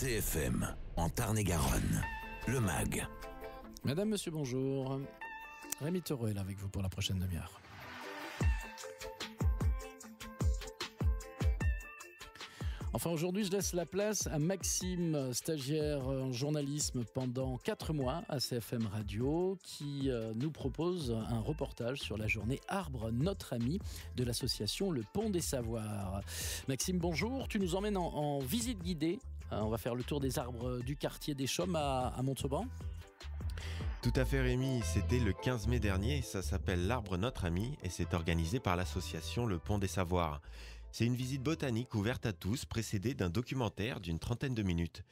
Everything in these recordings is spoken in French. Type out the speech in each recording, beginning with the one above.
CFM, en Tarn-et-Garonne, le MAG. Madame, monsieur, bonjour. Rémi Taureau est là avec vous pour la prochaine demi-heure. Enfin, aujourd'hui, je laisse la place à Maxime, stagiaire en journalisme pendant 4 mois à CFM Radio, qui nous propose un reportage sur la journée Arbre, notre ami, de l'association Le Pont des Savoirs. Maxime, bonjour. Tu nous emmènes en visite guidée. On va faire le tour des arbres du quartier des Chaumes à Montauban. Tout à fait, Rémi, c'était le 15 mai dernier, ça s'appelle l'Arbre Notre Ami et c'est organisé par l'association Le Pont des Savoirs. C'est une visite botanique ouverte à tous, précédée d'un documentaire d'une 30aine de minutes.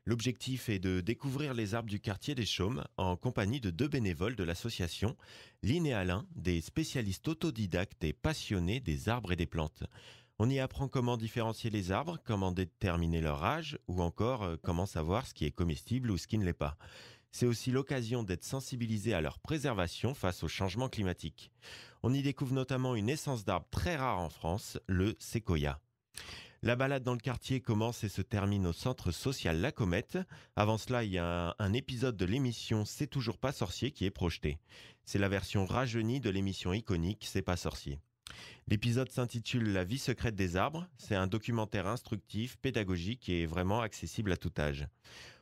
L'objectif est de découvrir les arbres du quartier des Chaumes en compagnie de 2 bénévoles de l'association, Lynn et Alain, des spécialistes autodidactes et passionnés des arbres et des plantes. On y apprend comment différencier les arbres, comment déterminer leur âge ou encore comment savoir ce qui est comestible ou ce qui ne l'est pas. C'est aussi l'occasion d'être sensibilisé à leur préservation face au changement climatique. On y découvre notamment une essence d'arbre très rare en France, le séquoia. La balade dans le quartier commence et se termine au centre social La Comète. Avant cela, il y a un épisode de l'émission C'est toujours pas sorcier qui est projeté. C'est la version rajeunie de l'émission iconique C'est pas sorcier. L'épisode s'intitule La vie secrète des arbres. C'est un documentaire instructif, pédagogique et vraiment accessible à tout âge.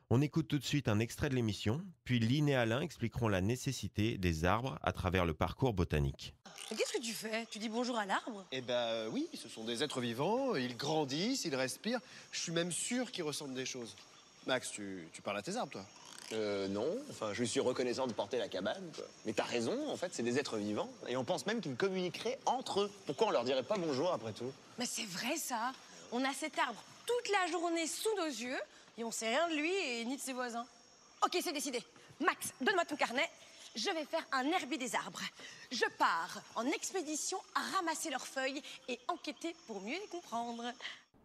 On écoute tout de suite un extrait de l'émission, puis Lynn et Alain expliqueront la nécessité des arbres à travers le parcours botanique. Qu'est-ce que tu fais? Tu dis bonjour à l'arbre? Eh ben oui, ce sont des êtres vivants, ils grandissent, ils respirent. Je suis même sûr qu'ils ressentent des choses. Max, tu parles à tes arbres, toi? Non, enfin, je suis reconnaissant de porter la cabane, quoi. Mais t'as raison, en fait, c'est des êtres vivants. Et on pense même qu'ils communiqueraient entre eux. Pourquoi on leur dirait pas bonjour après tout? Mais c'est vrai ça. On a cet arbre toute la journée sous nos yeux et on sait rien de lui et ni de ses voisins. Ok, c'est décidé. Max, donne-moi ton carnet. Je vais faire un herbier des arbres. Je pars en expédition à ramasser leurs feuilles et enquêter pour mieux les comprendre.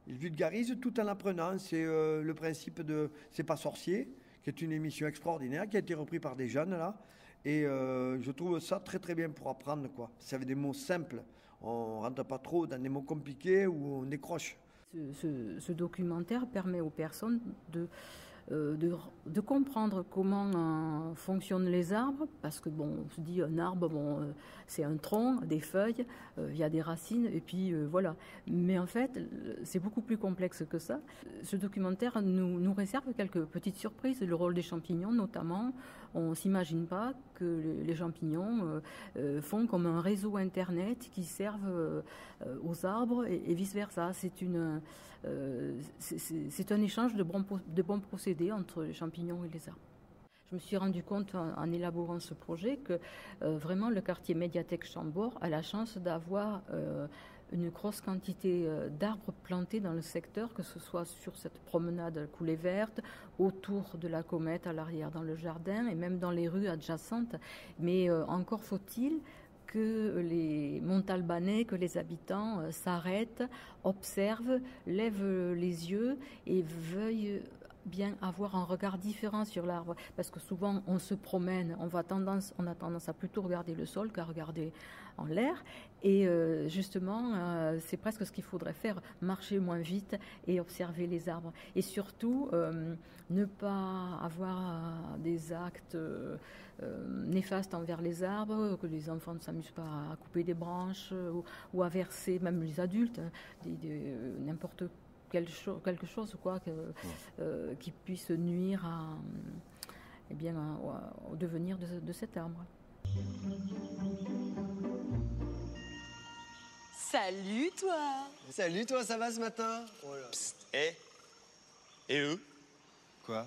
Il vulgarise tout en apprenant. C'est le principe de C'est pas sorcier, qui est une émission extraordinaire, qui a été reprise par des jeunes, là. Et je trouve ça très très bien pour apprendre, quoi. C'est avec des mots simples. On rentre pas trop dans des mots compliqués où on décroche. Ce documentaire permet aux personnes de comprendre comment fonctionnent les arbres, parce que bon, on se dit un arbre, c'est un tronc, des feuilles, il y a des racines, et puis voilà. Mais en fait, c'est beaucoup plus complexe que ça. Ce documentaire nous réserve quelques petites surprises. Le rôle des champignons, notamment, on s'imagine pas que les champignons font comme un réseau internet qui servent aux arbres et vice versa. C'est un échange de bons procédés entre les champignons et les arbres. Je me suis rendu compte en élaborant ce projet que vraiment le quartier Médiathèque Chambord a la chance d'avoir une grosse quantité d'arbres plantés dans le secteur, que ce soit sur cette promenade coulée verte, autour de la Comète, à l'arrière dans le jardin et même dans les rues adjacentes. Mais encore faut-il que les Montalbanais, que les habitants s'arrêtent, observent, lèvent les yeux et veuillent bien avoir un regard différent sur l'arbre, parce que souvent on se promène, on a tendance à plutôt regarder le sol qu'à regarder en l'air, et justement c'est presque ce qu'il faudrait faire, marcher moins vite et observer les arbres, et surtout ne pas avoir des actes néfastes envers les arbres, que les enfants ne s'amusent pas à couper des branches ou à verser, même les adultes, n'importe quelque chose quoi, qui puisse nuire au devenir de cet arbre. Salut toi! Salut toi, ça va ce matin? Oh là. Psst, et eux? Quoi?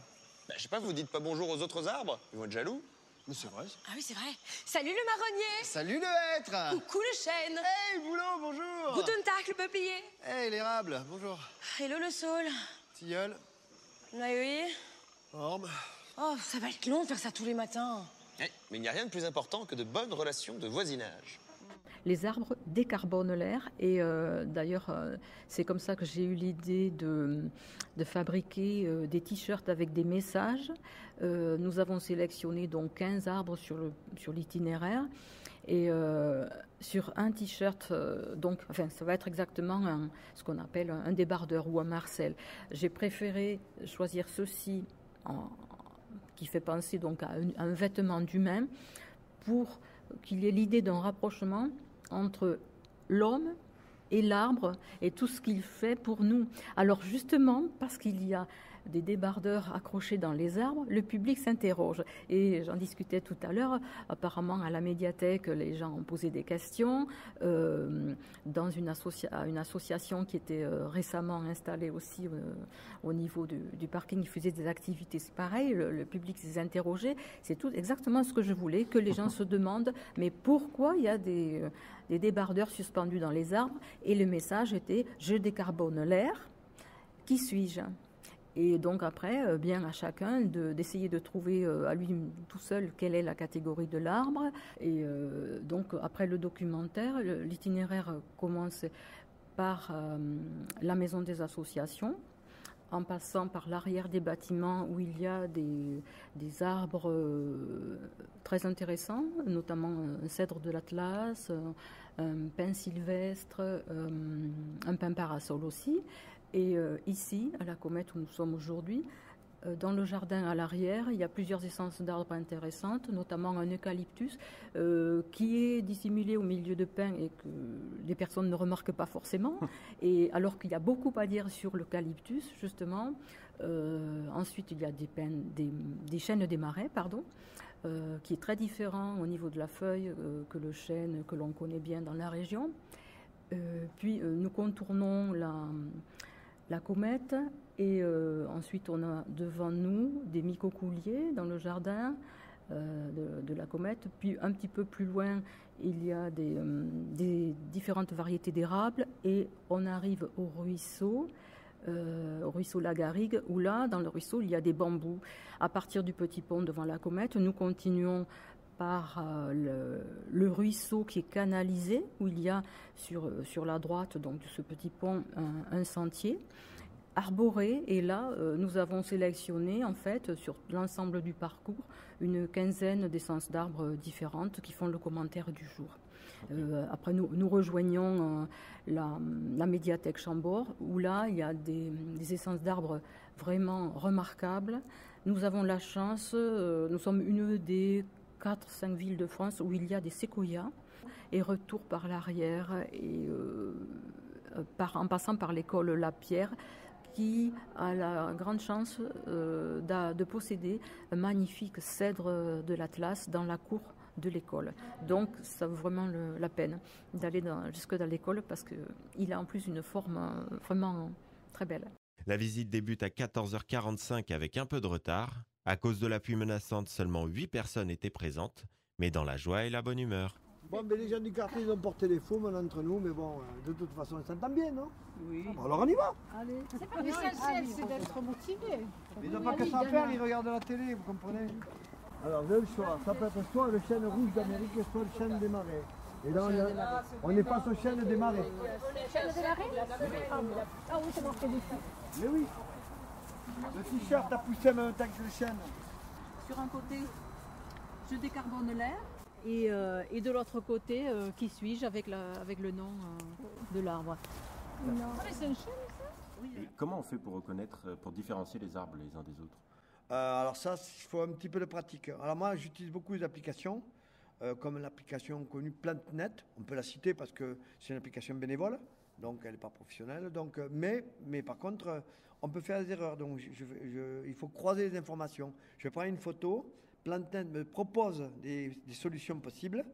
Je sais pas, vous dites pas bonjour aux autres arbres? Ils vont être jaloux. Mais c'est vrai. Ah oui, c'est vrai. Salut le marronnier! Salut le hêtre! Coucou le chêne! Hey boulot, bonjour! Guten Tag le peuplier! Hey l'érable, bonjour. Hello le saule! Tilleul. Oui. Orme. Oh, ça va être long de faire ça tous les matins. Mais il n'y a rien de plus important que de bonnes relations de voisinage. les arbres décarbonent l'air et d'ailleurs c'est comme ça que j'ai eu l'idée de fabriquer des t-shirts avec des messages. Nous avons sélectionné donc 15 arbres sur l'itinéraire et sur un t-shirt, ça va être exactement ce qu'on appelle un débardeur ou un marcel. J'ai préféré choisir ceci qui fait penser donc à un vêtement d'humain pour qu'il y ait l'idée d'un rapprochement entre l'homme et l'arbre et tout ce qu'il fait pour nous. Alors justement, parce qu'il y a des débardeurs accrochés dans les arbres, le public s'interroge. Et j'en discutais tout à l'heure, apparemment à la médiathèque, les gens ont posé des questions. Dans une association qui était récemment installée aussi au niveau du parking, ils faisaient des activités. C'est pareil, le public s'est interrogé. C'est tout exactement ce que je voulais, que les gens se demandent, mais pourquoi il y a des débardeurs suspendus dans les arbres? Et le message était « Je décarbone l'air, qui suis-je ?» Et donc après, bien à chacun d'essayer de trouver à lui tout seul quelle est la catégorie de l'arbre. Et donc après le documentaire, l'itinéraire commence par la maison des associations, en passant par l'arrière des bâtiments où il y a des arbres très intéressants, notamment un cèdre de l'Atlas, un pin sylvestre, un pin parasol aussi. Et ici, à la Comète où nous sommes aujourd'hui, dans le jardin à l'arrière, il y a plusieurs essences d'arbres intéressantes, notamment un eucalyptus qui est dissimulé au milieu de pins et que les personnes ne remarquent pas forcément. Et alors qu'il y a beaucoup à dire sur l'eucalyptus, justement. Ensuite, il y a des chênes des marais, qui est très différent au niveau de la feuille que le chêne que l'on connaît bien dans la région. Puis nous contournons la Comète et ensuite on a devant nous des micocouliers dans le jardin de la Comète. Puis un petit peu plus loin, il y a des différentes variétés d'érables et on arrive au ruisseau Lagarigue, où là, dans le ruisseau, il y a des bambous. À partir du petit pont devant la Comète, nous continuons par le ruisseau qui est canalisé, où il y a sur la droite donc, de ce petit pont un sentier arboré. Et là, nous avons sélectionné, en fait, sur l'ensemble du parcours, une quinzaine d'essences d'arbres différentes qui font le commentaire du jour. Après, nous rejoignons la médiathèque Chambord, où là, il y a des essences d'arbres vraiment remarquables. Nous avons la chance, nous sommes une des 4-5 villes de France où il y a des séquoias, et retour par l'arrière, et en passant par l'école Lapierre, qui a la grande chance de posséder un magnifique cèdre de l'Atlas dans la cour de l'école. Donc ça vaut vraiment la peine d'aller jusque dans l'école parce qu'il a en plus une forme vraiment très belle. La visite débute à 14h45 avec un peu de retard. À cause de la pluie menaçante, seulement 8 personnes étaient présentes, mais dans la joie et la bonne humeur. Bon, mais les gens du quartier, ils ont porté les faux maintenant entre nous, mais bon, de toute façon, on s'entend bien, non? Oui. Alors on y va. Allez. L'essentiel, c'est d'être motivé. Ils n'ont pas que ça à faire, ils regardent la télé, vous comprenez? Alors, vous avez le choix. Ça peut être soit le chêne rouge d'Amérique, soit le chêne des marais. Et là, on est face au chêne des marais. Le chêne des marais? Ah oui, c'est marqué dessus. Mais oui. Le t-shirt a poussé en même temps que le chêne. Sur un côté, je décarbone l'air. Et de l'autre côté, qui suis-je avec le nom de l'arbre. C'est un chêne, ça? Oui. Comment on fait pour reconnaître, pour différencier les arbres les uns des autres? Alors ça, il faut un petit peu de pratique. Alors moi, j'utilise beaucoup les applications, comme l'application connue PlanteNet. On peut la citer parce que c'est une application bénévole, donc elle n'est pas professionnelle. Donc, mais par contre, on peut faire des erreurs. Donc il faut croiser les informations. Je prends une photo, PlanteNet me propose des solutions possibles.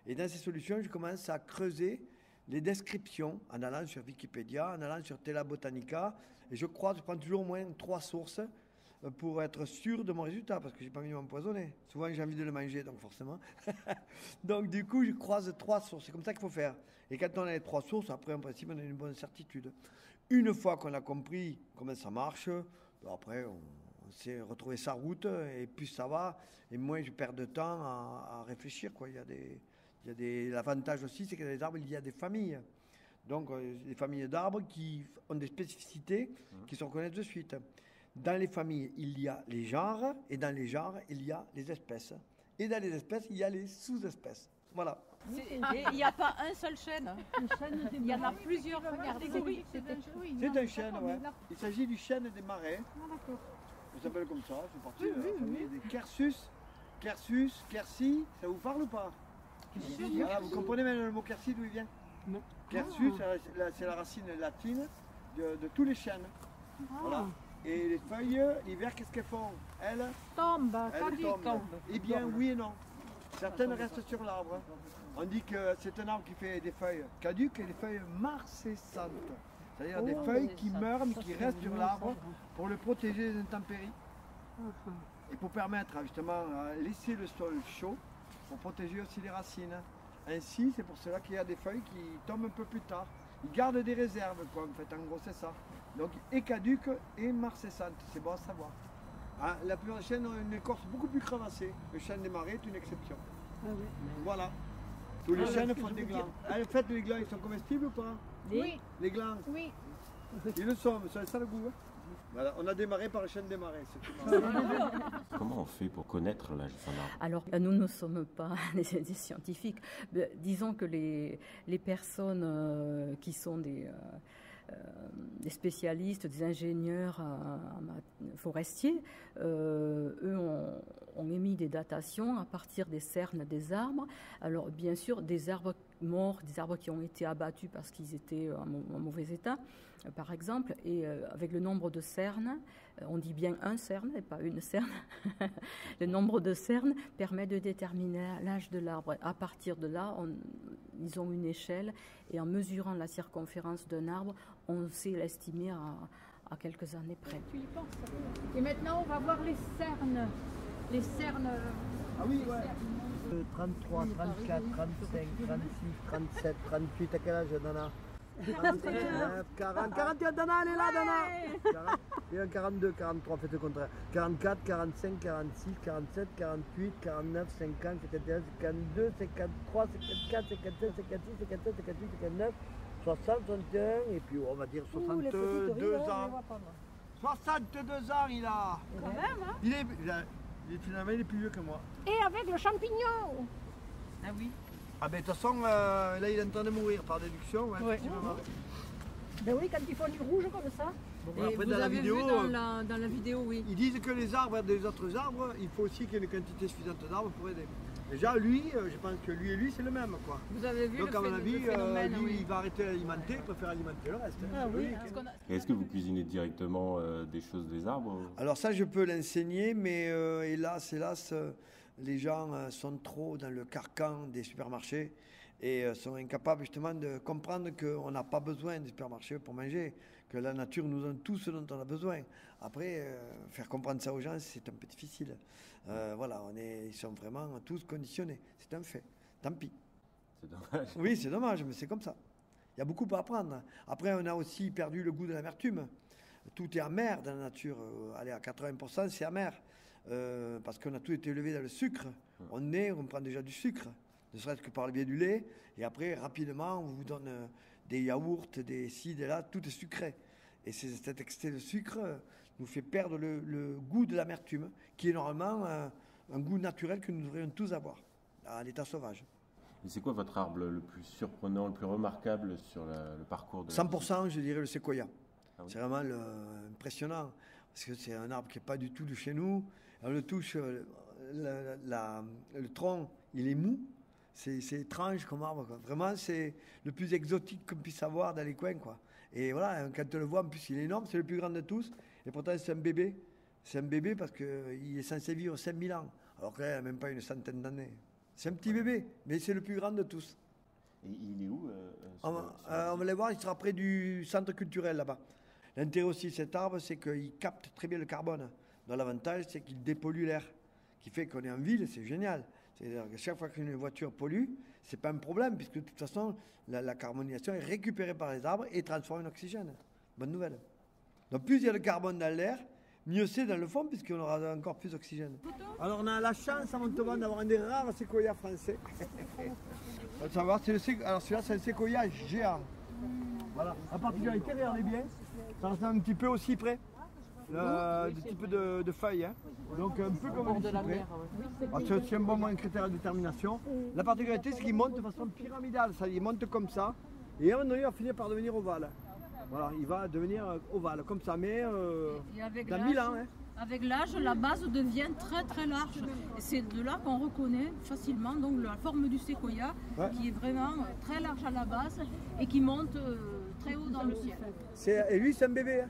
Et dans ces solutions, je commence à creuser les descriptions en allant sur Wikipédia, en allant sur Tela Botanica. Et je prends toujours au moins 3 sources pour être sûr de mon résultat, parce que j'ai pas envie de m'empoisonner. Souvent, j'ai envie de le manger, donc forcément. Donc, du coup, je croise 3 sources. C'est comme ça qu'il faut faire. Et quand on a les 3 sources, après, en principe, on a une bonne certitude. Une fois qu'on a compris comment ça marche, après, on sait retrouver sa route, et plus ça va, et moins je perds de temps à réfléchir, quoi. Il y a L'avantage aussi, c'est que dans les arbres, il y a des familles. Donc, des familles d'arbres qui ont des spécificités qui se reconnaissent de suite. Dans les familles, il y a les genres, et dans les genres, il y a les espèces. Et dans les espèces, il y a les sous-espèces. Voilà. Et il n'y a pas un seul chêne. Il y en a plusieurs. Regardez, oui, c'est un chêne, ouais. Il s'agit du chêne des marais. Ça s'appelle comme ça, c'est parti de la famille des Quercus. Quercus, Quercy, ça vous parle ou pas? Voilà, vous comprenez même le mot Quercy d'où il vient? Non. Quercus, c'est la racine latine de tous les chênes. Voilà. Et les feuilles, l'hiver, qu'est-ce qu'elles font? Elles tombent. Eh bien, oui et non. Certaines restent sur l'arbre. On dit que c'est un arbre qui fait des feuilles caduques et des feuilles marcescentes. C'est-à-dire des feuilles qui meurent mais qui restent sur l'arbre pour le protéger des intempéries. Et pour permettre justement de laisser le sol chaud, pour protéger aussi les racines. Ainsi, c'est pour cela qu'il y a des feuilles qui tombent un peu plus tard. Ils gardent des réserves, quoi, en fait, en gros c'est ça. Donc, et caduques et marcescentes, c'est bon à savoir. Hein, la plupart des chênes ont une écorce beaucoup plus crevassée. Le chêne des marais est une exception. Voilà. Tous les chênes font des glands. En fait, les glands, ils sont comestibles ou pas? Oui. Les glands? Oui. Ils le sont, mais ça le goût. Hein. Voilà, on a démarré par le chêne des marais. Comment on fait pour connaître l'âge d'un arbre? Alors, nous ne sommes pas des scientifiques. Disons que les personnes qui sont des spécialistes, des ingénieurs forestiers, eux ont émis des datations à partir des cernes des arbres. Alors bien sûr, des arbres morts, des arbres qui ont été abattus parce qu'ils étaient en mauvais état, par exemple, et avec le nombre de cernes, on dit bien un cerne et pas une cerne, le nombre de cernes permet de déterminer l'âge de l'arbre. À partir de là, ils ont une échelle et en mesurant la circonférence d'un arbre, on sait l'estimer à quelques années près. Tu y penses. Et maintenant, on va voir les cernes. Les cernes. Ah oui, ouais. 33, 34, 35, 36, 37, 38, à quel âge, Dana? 39, 40, 41, Dana, elle est là, Dana! 41, 42, 43, faites le contraire. 44, 45, 46, 47, 48, 49, 50, 51, 52, 53, 54, 57, 56, 57, 58, 59, 60, 61, et puis on va dire 62 ans. 62 ans, il a! Quand même, hein? Finalement, il est plus vieux que moi. Et avec le champignon! Ah oui. Ah ben de toute façon, là il est en train de mourir par déduction, ouais, effectivement. Ben oui, quand ils font du rouge comme ça. Bon, après, dans la vidéo, dans la vidéo, oui. Ils disent que les arbres, des autres arbres, il faut aussi qu'il y ait une quantité suffisante d'arbres pour aider. Déjà, lui, je pense que lui et lui, c'est le même, quoi. Vous avez vu donc, à mon avis, phénomène, lui, oui. il va arrêter d'alimenter, il préfère alimenter le reste. Ah oui. Est-ce que vous cuisinez directement des choses des arbres? Alors ça, je peux l'enseigner, mais hélas, les gens sont trop dans le carcan des supermarchés et sont incapables justement de comprendre qu'on n'a pas besoin des supermarchés pour manger, que la nature nous donne tout ce dont on a besoin. Après, faire comprendre ça aux gens, c'est un peu difficile. Voilà, ils sont vraiment tous conditionnés. C'est un fait. Tant pis. C'est dommage. Oui, c'est dommage, mais c'est comme ça. Il y a beaucoup à apprendre. Après, on a aussi perdu le goût de l'amertume. Tout est amer dans la nature. Allez, à 80%, c'est amer. Parce qu'on a tout été élevé dans le sucre. On prend déjà du sucre, ne serait-ce que par le biais du lait. Et après, rapidement, on vous donne des yaourts, des ci, des là, tout est sucré. Et cet excès de sucre nous fait perdre le goût de l'amertume, qui est normalement un goût naturel que nous devrions tous avoir, à l'état sauvage. Et c'est quoi votre arbre le plus surprenant, le plus remarquable sur le parcours de 100%, je dirais le séquoia. Ah oui. C'est vraiment impressionnant, parce que c'est un arbre qui n'est pas du tout de chez nous. On le touche, le tronc, il est mou. C'est étrange comme arbre, quoi. Vraiment, c'est le plus exotique qu'on puisse avoir dans les coins, quoi. Et voilà, quand on le voit, en plus, il est énorme, c'est le plus grand de tous. Et pourtant, c'est un bébé. C'est un bébé parce qu'il est censé vivre 5000 ans, alors qu'il n'a même pas une centaine d'années. C'est un petit bébé, mais c'est le plus grand de tous. Et il est où On va aller voir, il sera près du centre culturel, là-bas. L'intérêt aussi de cet arbre, c'est qu'il capte très bien le carbone. Donc l'avantage, c'est qu'il dépollue l'air, qui fait qu'on est en ville, c'est génial. C'est-à-dire que chaque fois qu'une voiture pollue, c'est pas un problème, puisque de toute façon, la carbonisation est récupérée par les arbres et transformée en oxygène. Bonne nouvelle. Donc plus il y a de carbone dans l'air, mieux c'est dans le fond, puisqu'on aura encore plus d'oxygène. Alors on a la chance à Montauban d'avoir un des rares séquoias français. Alors celui-là c'est un séquoia géant. Voilà. La particularité, regardez bien, ça ressemble un petit peu au cyprès. Du type de feuilles, hein. Donc un peu comme un cyprès. C'est aussi un bon critère de détermination. La particularité, c'est qu'il monte de façon pyramidale, ça, il monte comme ça, et à un moment donné, il va finir par devenir ovale. Voilà, il va devenir ovale, comme ça, mais dans 1000 ans. Hein. Avec l'âge, la base devient très très large. Et c'est de là qu'on reconnaît facilement donc, la forme du séquoia, qui est vraiment très large à la base et qui monte très haut dans le ciel. Et lui, c'est un bébé. Hein.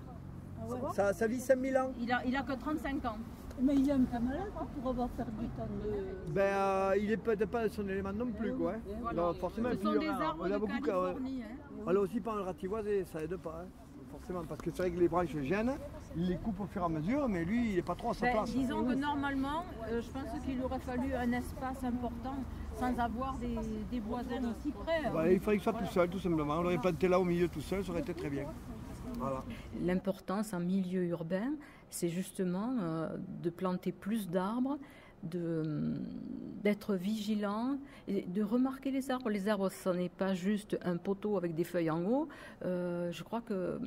Ça vit 5000 ans. Il a que 35 ans. Mais il est un peu malade pour avoir perdu tant de... Il n'est peut-être pas de son élément non plus, quoi. Hein. Voilà. Donc, forcément, Ce sont des arbres de Californie. On l'a aussi pas en ratiboisé, ça aide pas. Hein. Forcément, parce que c'est vrai que les branches gênent, il les coupe au fur et à mesure, mais lui, il n'est pas trop à sa place. Disons que normalement, je pense qu'il aurait fallu un espace important sans avoir des voisins aussi près. Il fallait qu'il soit tout seul, tout simplement. On l'aurait planté là au milieu tout seul, ça aurait été très bien. Voilà. L'importance en milieu urbain, c'est justement de planter plus d'arbres, d'être vigilant, et de remarquer les arbres. Les arbres, ce n'est pas juste un poteau avec des feuilles en haut. Je crois que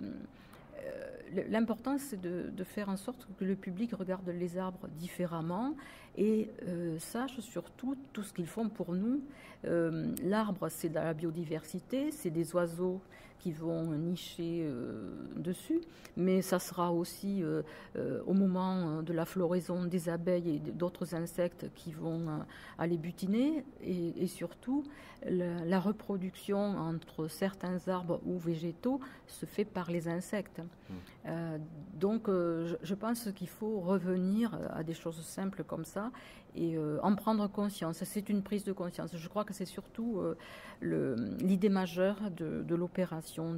l'important, c'est de faire en sorte que le public regarde les arbres différemment et sache surtout tout ce qu'ils font pour nous. L'arbre, c'est de la biodiversité, c'est des oiseaux qui vont nicher dessus, mais ça sera aussi au moment de la floraison des abeilles et d'autres insectes qui vont aller butiner, et surtout la reproduction entre certains arbres ou végétaux se fait par les insectes. Donc je pense qu'il faut revenir à des choses simples comme ça et en prendre conscience. C'est une prise de conscience. Je crois que c'est surtout l'idée majeure de l'opération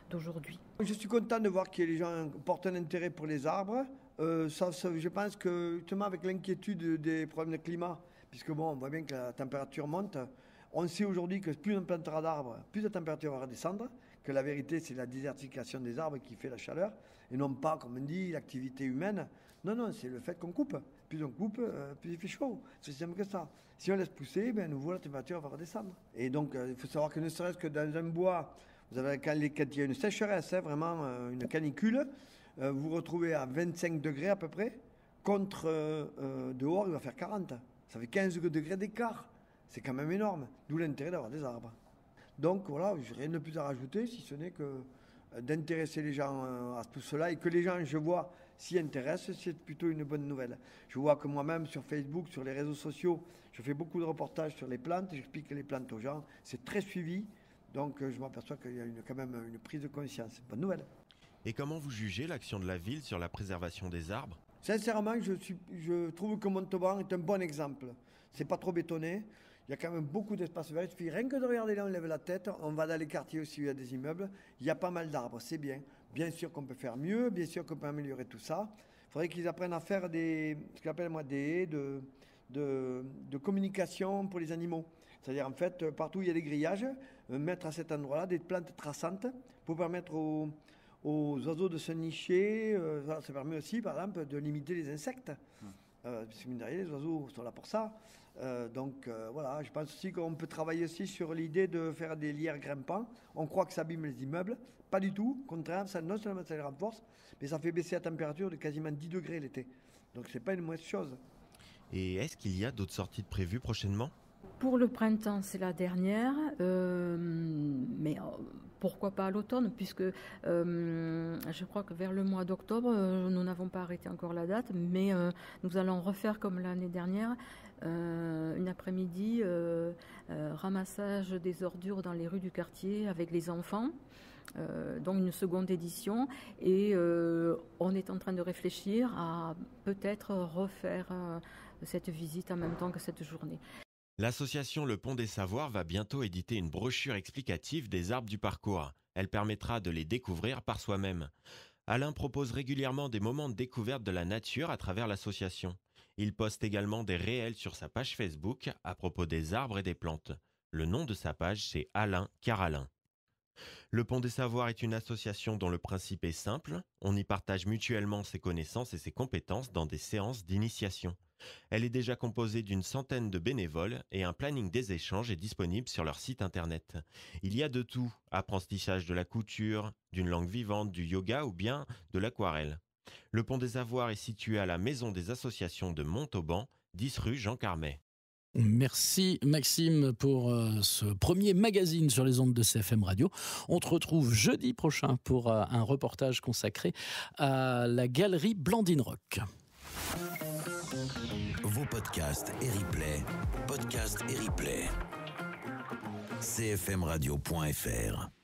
d'aujourd'hui. Je suis content de voir que les gens portent un intérêt pour les arbres. Je pense que justement avec l'inquiétude des problèmes de climat, puisque bon, on voit bien que la température monte, on sait aujourd'hui que plus on plantera d'arbres, plus la température va descendre, que la vérité c'est la désertification des arbres qui fait la chaleur, et non pas, comme on dit, l'activité humaine. Non, c'est le fait qu'on coupe. Plus on coupe, plus il fait chaud. C'est aussi simple que ça. Si on laisse pousser, à nouveau la température va redescendre. Et donc, il faut savoir que ne serait-ce que dans un bois, vous avez, quand il y a une sécheresse, vraiment une canicule, vous retrouvez à 25 degrés à peu près, contre dehors, il va faire 40. Ça fait 15 degrés d'écart. C'est quand même énorme. D'où l'intérêt d'avoir des arbres. Donc voilà, je n'ai rien de plus à rajouter, si ce n'est que d'intéresser les gens à tout cela, et que les gens, je vois, s'y intéressent, c'est plutôt une bonne nouvelle. Je vois que moi-même, sur Facebook, sur les réseaux sociaux, je fais beaucoup de reportages sur les plantes, j'explique les plantes aux gens, c'est très suivi, donc je m'aperçois qu'il y a quand même une prise de conscience. C'est une bonne nouvelle. Et comment vous jugez l'action de la ville sur la préservation des arbres ? Sincèrement, je trouve que Montauban est un bon exemple. C'est pas trop bétonné. Il y a quand même beaucoup d'espace vert. Il suffit rien que de regarder là, on lève la tête. On va dans les quartiers aussi où il y a des immeubles. Il y a pas mal d'arbres, c'est bien. Bien sûr qu'on peut faire mieux, bien sûr qu'on peut améliorer tout ça. Il faudrait qu'ils apprennent à faire ce qu'on appelle moi des haies de communication pour les animaux. C'est-à-dire en fait, partout où il y a des grillages, mettre à cet endroit-là des plantes traçantes pour permettre aux oiseaux de se nicher. Ça permet aussi, par exemple, de limiter les insectes. Parce que mine de rien, les oiseaux sont là pour ça. Donc voilà, je pense aussi qu'on peut travailler aussi sur l'idée de faire des lierres grimpants. On croit que ça abîme les immeubles. Pas du tout. Au contraire, non seulement ça les renforce, mais ça fait baisser la température de quasiment 10 degrés l'été. Donc c'est pas une mauvaise chose. Et est-ce qu'il y a d'autres sorties de prévues prochainement ? Pour le printemps, c'est la dernière, mais pourquoi pas à l'automne, puisque je crois que vers le mois d'octobre, nous n'avons pas arrêté encore la date, mais nous allons refaire comme l'année dernière, une après-midi, ramassage des ordures dans les rues du quartier avec les enfants. Donc une seconde édition, et on est en train de réfléchir à peut-être refaire cette visite en même temps que cette journée. L'association Le Pont des Savoirs va bientôt éditer une brochure explicative des arbres du parcours. Elle permettra de les découvrir par soi-même. Alain propose régulièrement des moments de découverte de la nature à travers l'association. Il poste également des réels sur sa page Facebook à propos des arbres et des plantes. Le nom de sa page, c'est Alain Caralin. Le Pont des Savoirs est une association dont le principe est simple. On y partage mutuellement ses connaissances et ses compétences dans des séances d'initiation. Elle est déjà composée d'une centaine de bénévoles et un planning des échanges est disponible sur leur site internet. Il y a de tout, apprentissage de la couture, d'une langue vivante, du yoga ou bien de l'aquarelle. Le Pont des Savoirs est situé à la Maison des Associations de Montauban, 10 rue Jean Carmet. Merci Maxime pour ce premier magazine sur les ondes de CFM Radio. On te retrouve jeudi prochain pour un reportage consacré à la galerie Blandine Rock. Vos podcasts et replays, CFMradio.fr.